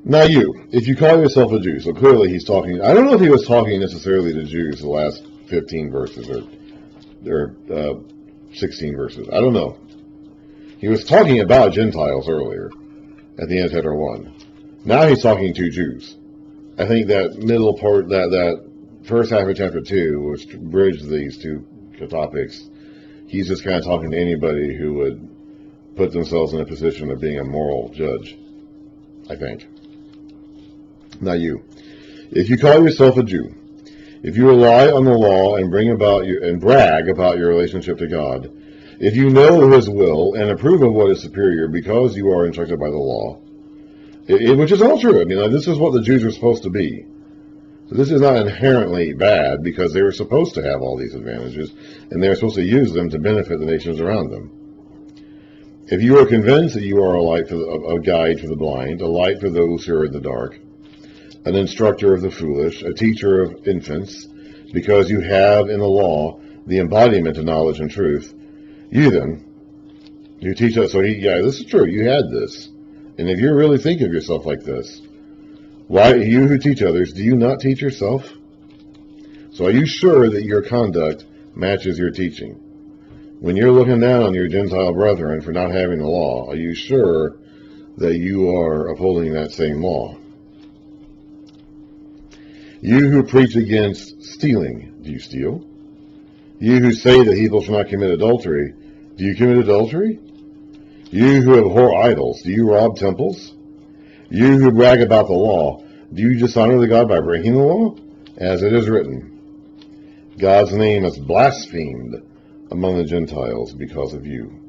Now you, if you call yourself a Jew, so clearly he's talking, I don't know if he was talking necessarily to Jews the last 15 verses or 16 verses. I don't know. He was talking about Gentiles earlier at the end of chapter 1. Now he's talking to Jews. I think that middle part, that first half of chapter 2, which bridged these two topics, he's just kind of talking to anybody who would put themselves in a position of being a moral judge, I think. Now you, if you call yourself a Jew, if you rely on the law and brag about your relationship to God, if you know His will and approve of what is superior because you are instructed by the law, which is all true. I mean, this is what the Jews are supposed to be. So this is not inherently bad because they were supposed to have all these advantages and they're supposed to use them to benefit the nations around them. If you are convinced that you are a light a guide for the blind, a light for those who are in the dark, an instructor of the foolish, a teacher of infants, because you have in the law the embodiment of knowledge and truth, you teach us. So this is true. You had this. And if you really think of yourself like this, why, you who teach others, do you not teach yourself? So are you sure that your conduct matches your teaching? When you're looking down on your Gentile brethren for not having the law, are you sure that you are upholding that same law? You who preach against stealing, do you steal? You who say that people shall not commit adultery, do you commit adultery? You who abhor idols, do you rob temples? You who brag about the law, do you dishonor the God by breaking the law? As it is written, God's name is blasphemed among the Gentiles because of you.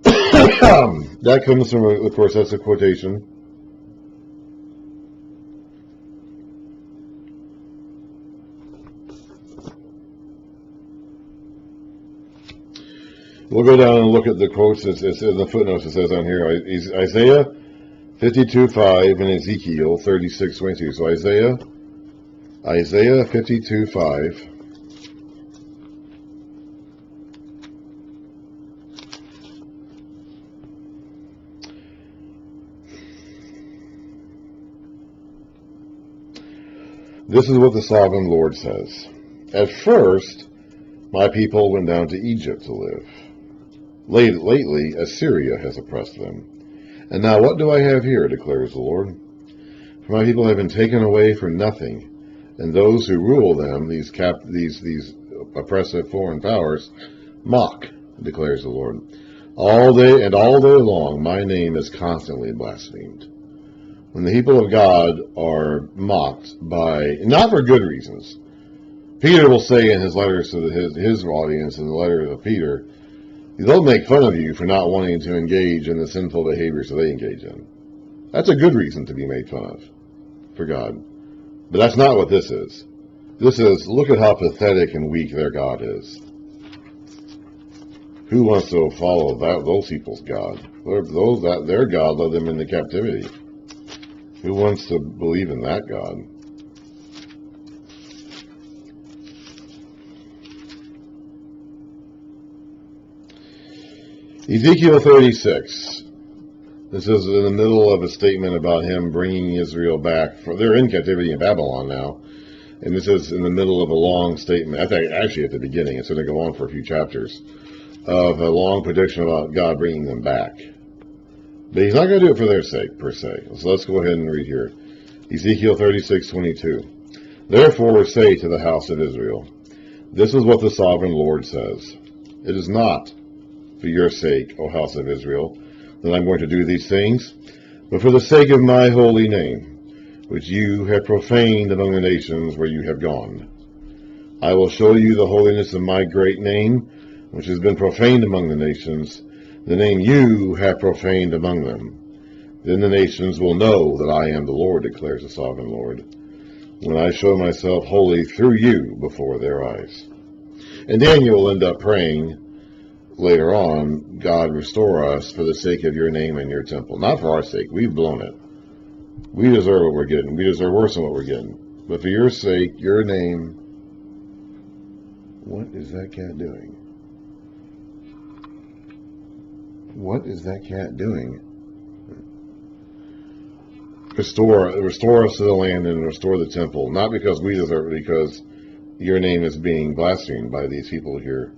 That comes from, of course, that's a quotation. We'll go down and look at the quotes. It's in the footnotes. It says on here, Isaiah 52:5 and Ezekiel 36:22. So Isaiah 52:5. This is what the sovereign Lord says. At first, my people went down to Egypt to live. Lately, Assyria has oppressed them. And now what do I have here, declares the Lord? For my people have been taken away for nothing, and those who rule them, these oppressive foreign powers, mock, declares the Lord. All day long, my name is constantly blasphemed. When the people of God are mocked by, not for good reasons. Peter will say in his letters to his audience, in the letter of Peter, they'll make fun of you for not wanting to engage in the sinful behaviors that they engage in. That's a good reason to be made fun of for God. But that's not what this is. This is, look at how pathetic and weak their God is. Who wants to follow those people's God? Their God led them into captivity. Who wants to believe in that God? Ezekiel 36. This is in the middle of a statement about him bringing Israel back. They're in captivity in Babylon now. And this is in the middle of a long statement. I think actually at the beginning. It's going to go on for a few chapters. Of a long prediction about God bringing them back. But he's not going to do it for their sake, per se. So let's go ahead and read here. Ezekiel 36:22. Therefore say to the house of Israel, this is what the sovereign Lord says. It is not for your sake, O house of Israel, that I'm going to do these things, but for the sake of my holy name, which you have profaned among the nations where you have gone. I will show you the holiness of my great name, which has been profaned among the nations, the name you have profaned among them. Then the nations will know that I am the Lord, declares the sovereign Lord, when I show myself holy through you before their eyes. And Daniel will end up praying later on, God, restore us for the sake of your name and your temple. Not for our sake. We've blown it. We deserve what we're getting. We deserve worse than what we're getting. But for your sake, your name. What is that cat doing? What is that cat doing? restore us to the land and restore the temple, not because we deserve it, because your name is being blasphemed by these people here,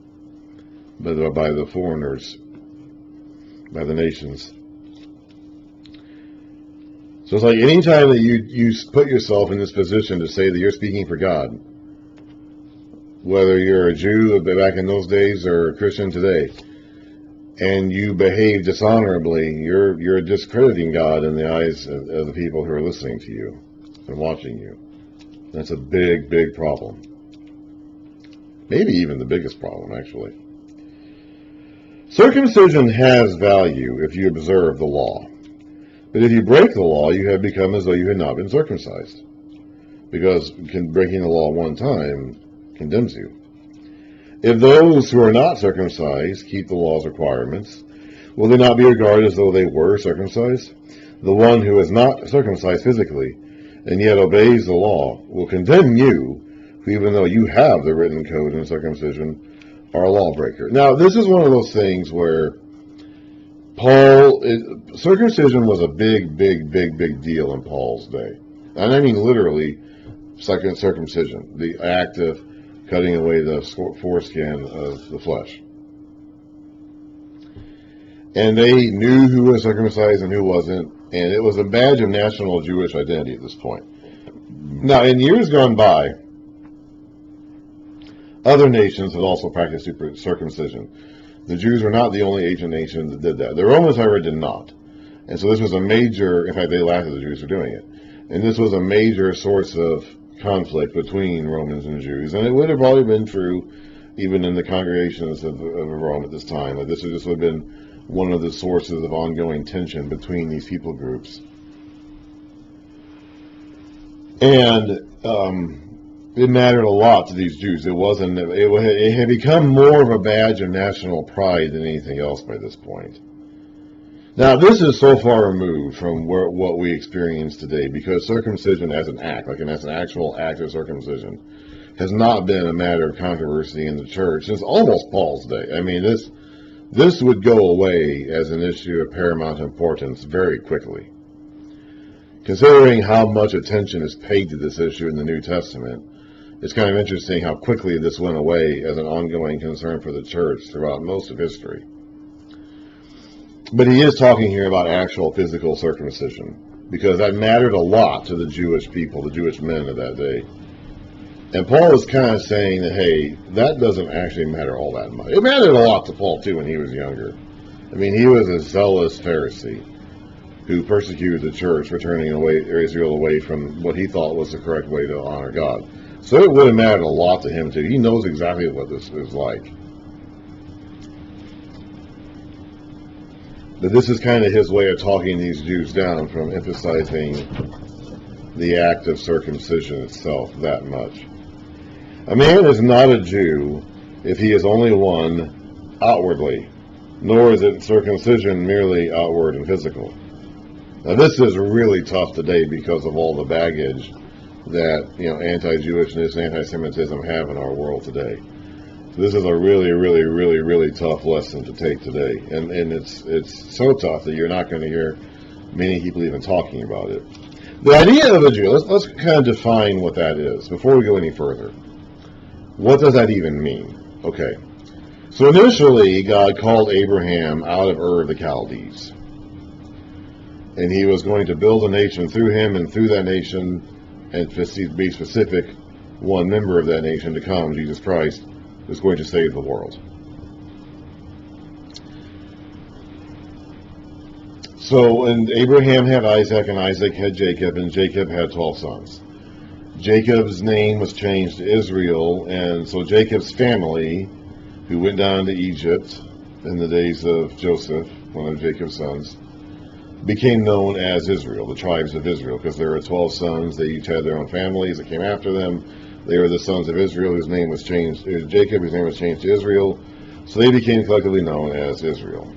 but by the foreigners, by the nations. So it's like anytime that you put yourself in this position to say that you're speaking for God, whether you're a Jew back in those days or a Christian today, and you behave dishonorably, you're discrediting God in the eyes of the people who are listening to you and watching you. That's a big, big problem. Maybe even the biggest problem, actually. Circumcision has value if you observe the law. But if you break the law, you have become as though you had not been circumcised. Because breaking the law one time condemns you. If those who are not circumcised keep the law's requirements, will they not be regarded as though they were circumcised? The one who is not circumcised physically, and yet obeys the law, will condemn you, who even though you have the written code in circumcision, are a lawbreaker. Now, this is one of those things where circumcision was a big, big, big, big deal in Paul's day. And I mean literally circumcision, the act of cutting away the foreskin of the flesh. And they knew who was circumcised and who wasn't, and it was a badge of national Jewish identity at this point. Now, in years gone by, other nations had also practiced circumcision. The Jews were not the only ancient nation that did that. The Romans, however, did not. And so this was a major, in fact, they laughed at the Jews for doing it. And this was a major source of conflict between Romans and Jews. And it would have probably been true even in the congregations of Rome at this time. Like this would have been one of the sources of ongoing tension between these people groups. And it mattered a lot to these Jews. It had become more of a badge of national pride than anything else by this point. Now, this is so far removed from what we experience today, because circumcision as an act, as an actual act of circumcision, has not been a matter of controversy in the church since almost Paul's day. I mean, this would go away as an issue of paramount importance very quickly. Considering how much attention is paid to this issue in the New Testament, it's kind of interesting how quickly this went away as an ongoing concern for the church throughout most of history. But he is talking here about actual physical circumcision, because that mattered a lot to the Jewish people, the Jewish men of that day. And Paul is kind of saying that, hey, that doesn't actually matter all that much. It mattered a lot to Paul, too, when he was younger. I mean, he was a zealous Pharisee who persecuted the church for turning Israel away from what he thought was the correct way to honor God. So it would have mattered a lot to him, too. He knows exactly what this is like. But this is kind of his way of talking these Jews down from emphasizing the act of circumcision itself that much. A man is not a Jew if he is only one outwardly, nor is it circumcision merely outward and physical. Now this is really tough today because of all the baggage that anti-Jewishness and anti-Semitism have in our world today. This is a really, really, really, really tough lesson to take today. And it's so tough that you're not going to hear many people even talking about it. The idea of a Jew, let's kind of define what that is before we go any further. What does that even mean? Okay. So initially, God called Abraham out of Ur of the Chaldees. And he was going to build a nation through him, and through that nation, and to be specific, one member of that nation to come, Jesus Christ, is going to save the world. So, and Abraham had Isaac, and Isaac had Jacob, and Jacob had 12 sons. Jacob's name was changed to Israel, and so Jacob's family, who went down to Egypt in the days of Joseph, one of Jacob's sons, became known as Israel, the tribes of Israel, because there were 12 sons. They each had their own families that came after them. They were the sons of Israel, whose name was changed. Jacob, whose name was changed to Israel. So they became collectively known as Israel.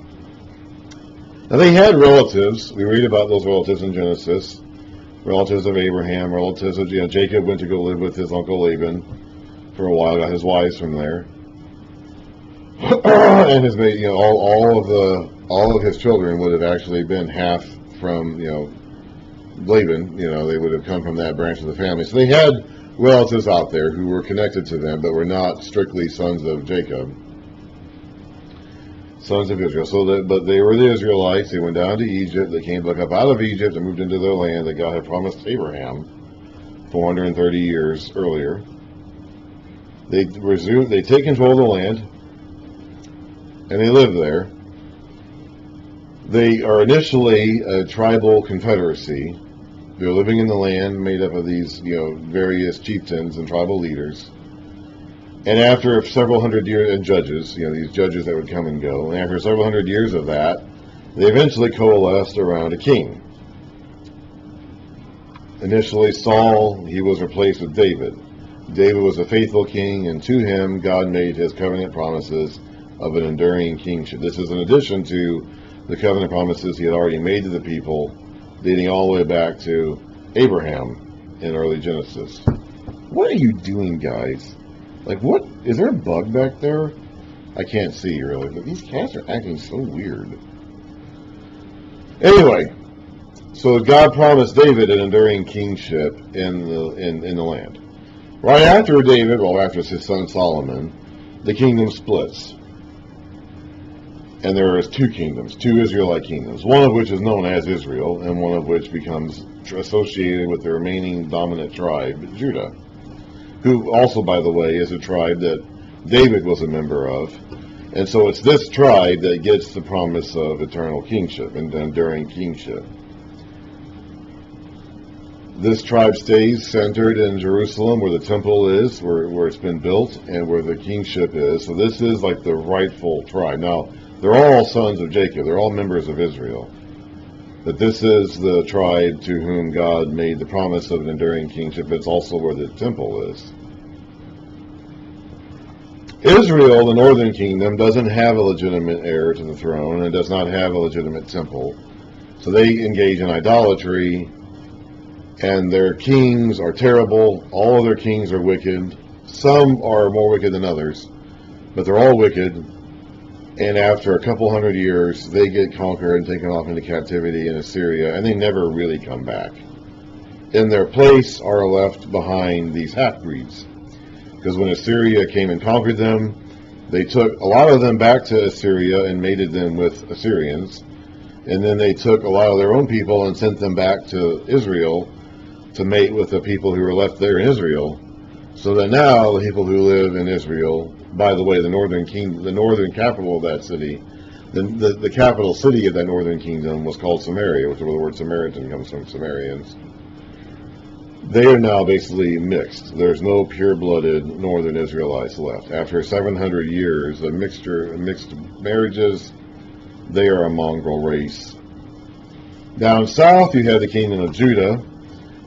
Now they had relatives. We read about those relatives in Genesis. Relatives of Abraham, relatives of Jacob went to go live with his uncle Laban for a while. Got his wives from there, and his all of his children would have actually been half from Laban, they would have come from that branch of the family. So they had relatives out there who were connected to them, but were not strictly sons of Jacob, sons of Israel. But they were the Israelites. They went down to Egypt. They came back up out of Egypt and moved into their land that God had promised Abraham 430 years earlier. They take control of the land, and they live there. They are initially a tribal confederacy. They're living in the land made up of these, various chieftains and tribal leaders. And after several hundred years, and judges, these judges that would come and go, and after several hundred years of that, they eventually coalesced around a king. Initially, Saul, he was replaced with David. David was a faithful king, and to him, God made his covenant promises of an enduring kingship. This is in addition to the covenant promises he had already made to the people, dating all the way back to Abraham in early Genesis. What are you doing, guys? What? Is there a bug back there? I can't see, really, but these cats are acting so weird. Anyway, so God promised David an enduring kingship in the land. Right after David, after his son Solomon, the kingdom splits. And there is two kingdoms, two Israelite kingdoms, one of which is known as Israel, and one of which becomes associated with the remaining dominant tribe, Judah, who also, by the way, is a tribe that David was a member of. And so it's this tribe that gets the promise of eternal kingship and enduring kingship. This tribe stays centered in Jerusalem, where the temple is, where it's been built, and where the kingship is. So this is like the rightful tribe. Now, they're all sons of Jacob. They're all members of Israel. But this is the tribe to whom God made the promise of an enduring kingship. It's also where the temple is. Israel, the northern kingdom, doesn't have a legitimate heir to the throne and does not have a legitimate temple. So they engage in idolatry, and their kings are terrible. All of their kings are wicked. Some are more wicked than others, but they're all wicked. And after a couple hundred years, they get conquered and taken off into captivity in Assyria, and they never really come back. In their place are left behind these half-breeds. Because when Assyria came and conquered them, they took a lot of them back to Assyria and mated them with Assyrians. And then they took a lot of their own people and sent them back to Israel to mate with the people who were left there in Israel. So that now the people who live in Israel, by the way, the northern capital of that city, the capital city of that northern kingdom was called Samaria, which is where the word Samaritan comes from, Samaritans. They are now basically mixed. There's no pure-blooded northern Israelites left. After 700 years of mixed marriages, they are a mongrel race. Down south, you have the kingdom of Judah,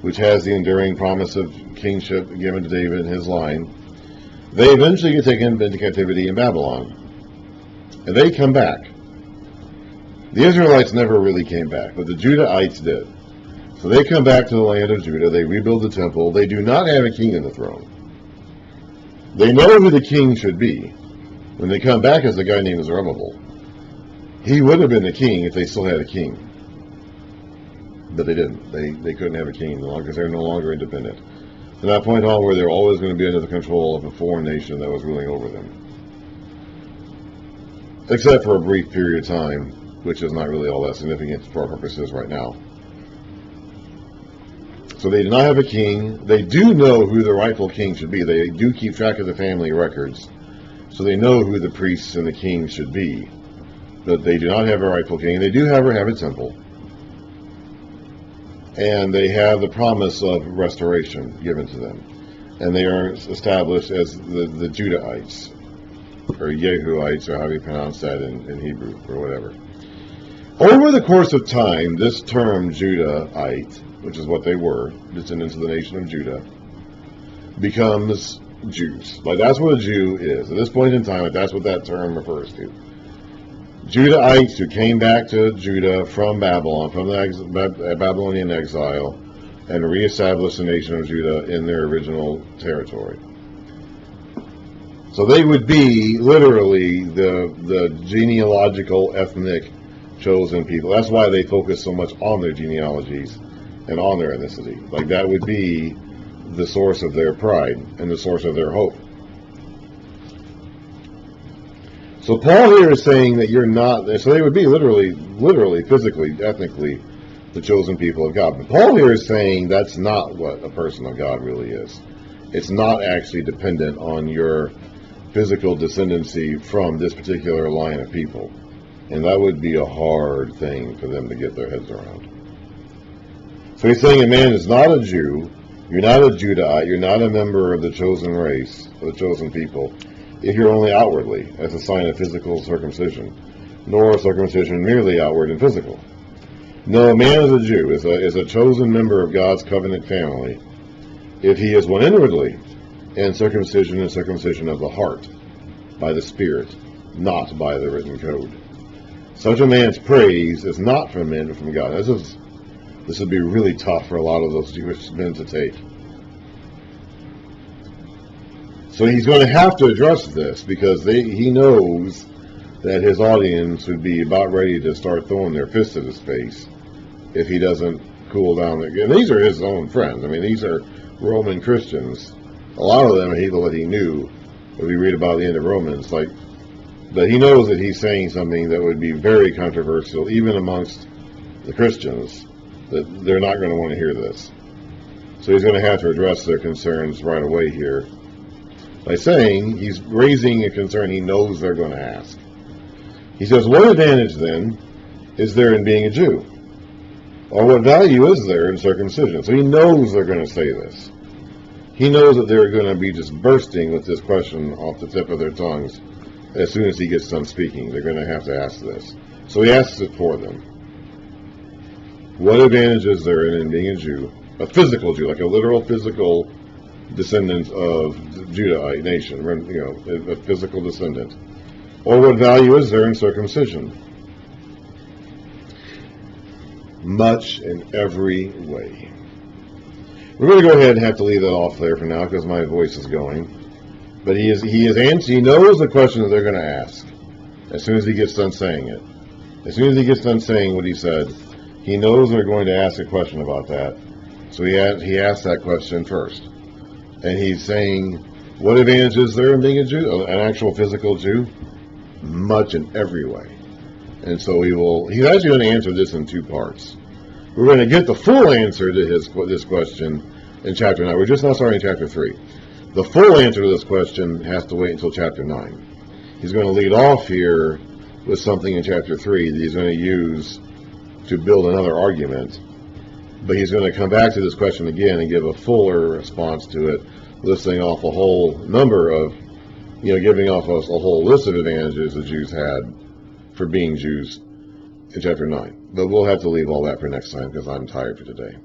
which has the enduring promise of kingship given to David and his line. They eventually get taken into captivity in Babylon. And they come back. The Israelites never really came back, but the Judahites did. So they come back to the land of Judah. They rebuild the temple. They do not have a king in the throne. They know who the king should be. When they come back, as a guy named Zerubbabel. He would have been the king if they still had a king. But they didn't. They couldn't have a king because they're no longer independent. From that point on, where they're always going to be under the control of a foreign nation that was ruling over them. Except for a brief period of time, which is not really all that significant for our purposes right now. So they do not have a king. They do know who the rightful king should be. They do keep track of the family records. So they know who the priests and the kings should be. But they do not have a rightful king. They do, however, have a temple. And they have the promise of restoration given to them. And they are established as the Judahites, or Yehuites, or how you pronounce that in Hebrew, or whatever. Over the course of time, this term Judahite, which is what they were, descendants of the nation of Judah, becomes Jews. That's what a Jew is. At this point in time, that's what that term refers to. Judahites who came back to Judah from Babylon, from the Babylonian exile, and reestablished the nation of Judah in their original territory. So they would be literally the genealogical, ethnic chosen people. That's why they focus so much on their genealogies and on their ethnicity. Like that would be the source of their pride and the source of their hope. So Paul here is saying that you're not, so they would be literally, physically, ethnically, the chosen people of God. But Paul here is saying that's not what a person of God really is. It's not actually dependent on your physical descendancy from this particular line of people. And that would be a hard thing for them to get their heads around. So he's saying a man is not a Jew, you're not a Judahite, you're not a member of the chosen race, or the chosen people, if you're only outwardly, as a sign of physical circumcision, nor circumcision merely outward and physical. No, a man is a Jew, is a chosen member of God's covenant family, if he is one inwardly, and circumcision is circumcision of the heart, by the Spirit, not by the written code. Such a man's praise is not from men, but from God. This would be really tough for a lot of those Jewish men to take. So he's going to have to address this, because he knows that his audience would be about ready to start throwing their fists at his face if he doesn't cool down. And these are his own friends. I mean, these are Roman Christians. A lot of them are people that he knew, that we read about at the end of Romans. But he knows that he's saying something that would be very controversial, even amongst the Christians, that they're not going to want to hear this. So he's going to have to address their concerns right away here by saying he's raising a concern he knows they're going to ask. He says, what advantage then is there in being a Jew? Or what value is there in circumcision? So he knows they're going to say this. He knows that they're going to be just bursting with this question off the tip of their tongues as soon as he gets done speaking. They're going to have to ask this. So he asks it for them. What advantage is there in being a Jew? A physical Jew, like a literal physical descendant of the Judahite nation, a physical descendant. Or what value is there in circumcision? Much in every way. We're going to go ahead and have to leave that off there for now because my voice is going. But he knows the question that they're going to ask as soon as he gets done saying it. As soon as he gets done saying what he said, he knows they're going to ask a question about that. So he asked that question first. And he's saying, what advantage is there in being a Jew? An actual physical Jew? Much in every way. And so he's actually going to answer this in two parts. We're going to get the full answer to this question in chapter 9. We're just now starting chapter 3. The full answer to this question has to wait until chapter 9. He's going to lead off here with something in chapter 3 that he's going to use to build another argument. But he's going to come back to this question again and give a fuller response to it, listing off a whole number of, giving off us a whole list of advantages the Jews had for being Jews in chapter 9. But we'll have to leave all that for next time because I'm tired for today.